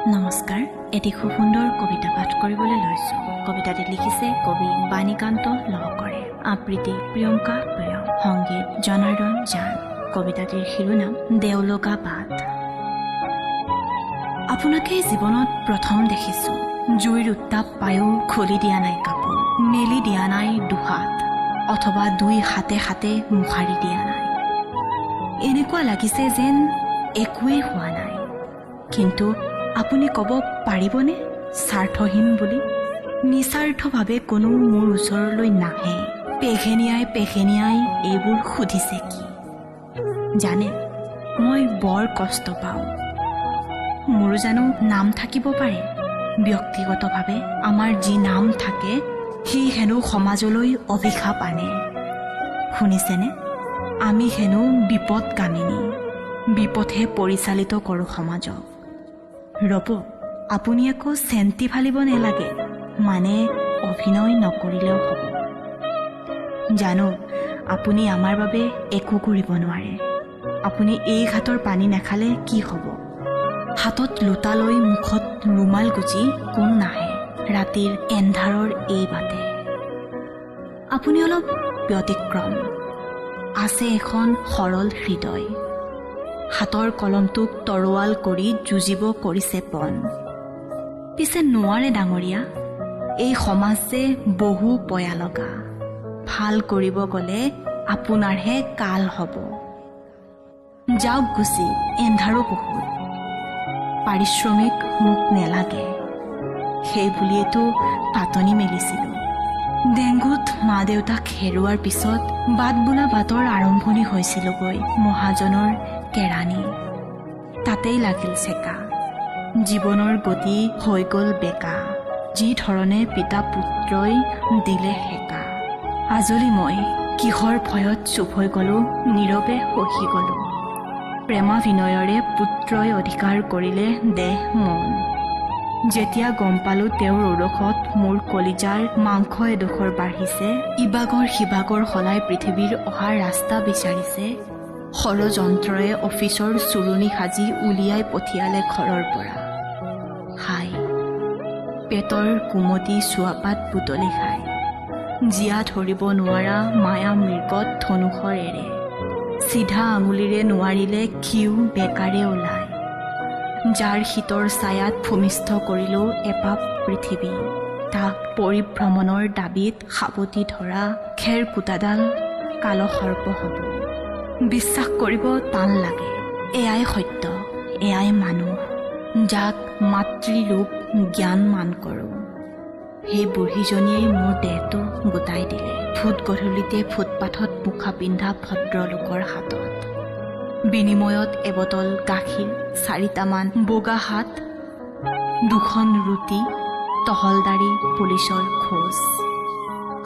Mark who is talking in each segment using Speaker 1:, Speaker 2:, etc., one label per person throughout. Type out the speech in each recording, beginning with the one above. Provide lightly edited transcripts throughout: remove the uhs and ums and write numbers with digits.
Speaker 1: নমস্কাৰ, এটি খুব সুন্দৰ কবিতা পাঠ কৰিবলৈ লৈছোঁ। কবিতাটি লিখিছে কবি বাণীকান্ত লহকৰে, আবৃত্তি প্ৰিয়ংকা প্ৰিয়ম, সংগীত জনাৰ্দন জান। কবিতাটিৰ শিৰোনাম দেওলগা বাট। আপোনাকে জীৱনত প্ৰথম দেখিছোঁ, জুইৰ উত্তাপ পায়ো খুলি দিয়া নাই কাপোৰ, মেলি দিয়া নাই দুহাত, অথবা দুই হাতে হাতে মুখাৰি দিয়া নাই। এনেকুৱা লাগিছে যেন একোৱেই হোৱা নাই। কিন্তু আপুনি ক'ব পাৰিবনে স্বাৰ্থহীন বুলি? নিস্বাৰ্থভাৱে কোনো মোৰ ওচৰলৈ নাহে, পেঘেনিয়াই এইবোৰ সুধিছে কি? জানে, মই বৰ কষ্ট পাওঁ। মোৰো জানো নাম থাকিব পাৰে। ব্যক্তিগতভাৱে আমাৰ যি নাম থাকে সি হেনো সমাজলৈ অভিশাপ আনে। শুনিছেনে? আমি হেনো বিপদগামিনী, বিপথে পৰিচালিত কৰোঁ সমাজক। ৰ'ব, আপুনি আকৌ চেণ্টি ফালিব নালাগে, মানে অভিনয় নকৰিলেও হ'ব। জানো আপুনি আমাৰ বাবে একো কৰিব নোৱাৰে। আপুনি এই ঘাটৰ পানী নাখালে কি হ'ব? হাতত লোটা লৈ মুখত ৰুমাল গুজি কোন নাহে ৰাতিৰ এন্ধাৰৰ এই বাটে? আপুনি অলপ ব্যতিক্ৰম। আছে এখন সৰল হৃদয়, হাতৰ কলমটোক তৰোৱাল কৰি যুঁজিব কৰিছে পণ। পিছে নোৱাৰে ডাঙৰীয়া, এই সমাজ যে বহু পয়া লগা। ভাল কৰিব গ'লে আপোনাৰহে কাল হ'ব। যাওক গুচি, এন্ধাৰো বহুত। পাৰিশ্ৰমিক মোক নেলাগে, সেই বুলিয়েতো পাতনি মেলিছিলোঁ। ডেংগুত মা দেউতাক হেৰুৱাৰ পিছত বাট বোলা বাটৰ আৰম্ভণি হৈছিলগৈ মহাজনৰ কেৰাণী। তাতেই লাগিল চেকা। জীৱনৰ গতি হৈ গ'ল বেকা। যি ধৰণে পিতা পুত্ৰই দিলে সেকা। আজলি মই কিহৰ ভয়ত চুপ হৈ গ'লো, নীৰৱে সহি গ'লো। প্ৰেমাভিনয়ৰে পুত্ৰই অধিকাৰ কৰিলে দেহ মন। যেতিয়া গম পালো তেওঁৰ ঔৰসত মোৰ কলিজাৰ মাংস এডোখৰ বাঢ়িছে, ইবাগৰ সিবাগৰ সলাই পৃথিৱীৰ অহাৰ ৰাস্তা বিচাৰিছে, ষড়যন্ত্ৰৰে অফিচৰ চুৰণি সাজি উলিয়াই পঠিয়ালে ঘৰৰ পৰা। হাই, পেটৰ কুমতি চুৱাপাত বুটলি খায়, জীয়া ধৰিব নোৱাৰা মায়া মৃগত ধনুষৰ এৰে। চিধা আঙুলিৰে নোৱাৰিলে ঘিউ বেকাৰে ওলায়। যাৰ শীতৰ ছায়াত ভূমিষ্ঠ কৰিলেও এপাপ পৃথিৱী, তাক পৰিভ্ৰমণৰ দাবীত সাৱটি ধৰা খেৰ কুটাডাল কালসৰ্প হ'ব। বিশ্বাস কৰিব টান লাগে, এয়াই সত্য, এয়াই মানুহ, যাক মাতৃৰূপ জ্ঞান মান কৰোঁ। সেই বুঢ়ীজনীয়ে মোৰ দেহটো গোটাই দিলে ভূত গধূলিতে ফুটপাথত মুখা পিন্ধা ভদ্ৰলোকৰ হাতত। বিনিময়ত এবটল গাখীৰ, 4টামান বগা হাত, 2খন ৰুটি, টহলদাৰী পুলিচৰ খোজ।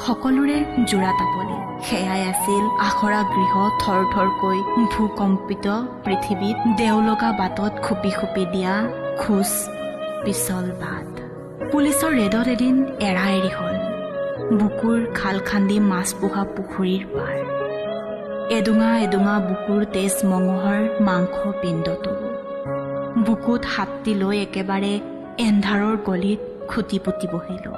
Speaker 1: সকলোৰে জোৰা তাপলি। সেয়াই আছিল আখৰা গৃহ থৰ থৰকৈ ভূকম্পিত পৃথিৱীত দেওলগা বাটত খুপি খুপি দিয়া খোজ পিছল বাট। পুলিচৰ ৰেডত এদিন এৰা এৰি হ'ল বুকুৰ খাল খান্দি মাছ পোহা পুখুৰীৰ পাৰ। এডোঙা এডোঙা বুকুৰ তেজ মঙহৰ মাংস পিণ্ডটো। বুকুত হাতটি লৈ একেবাৰে এন্ধাৰৰ গলিত খুটি পুতি বহিলোঁ।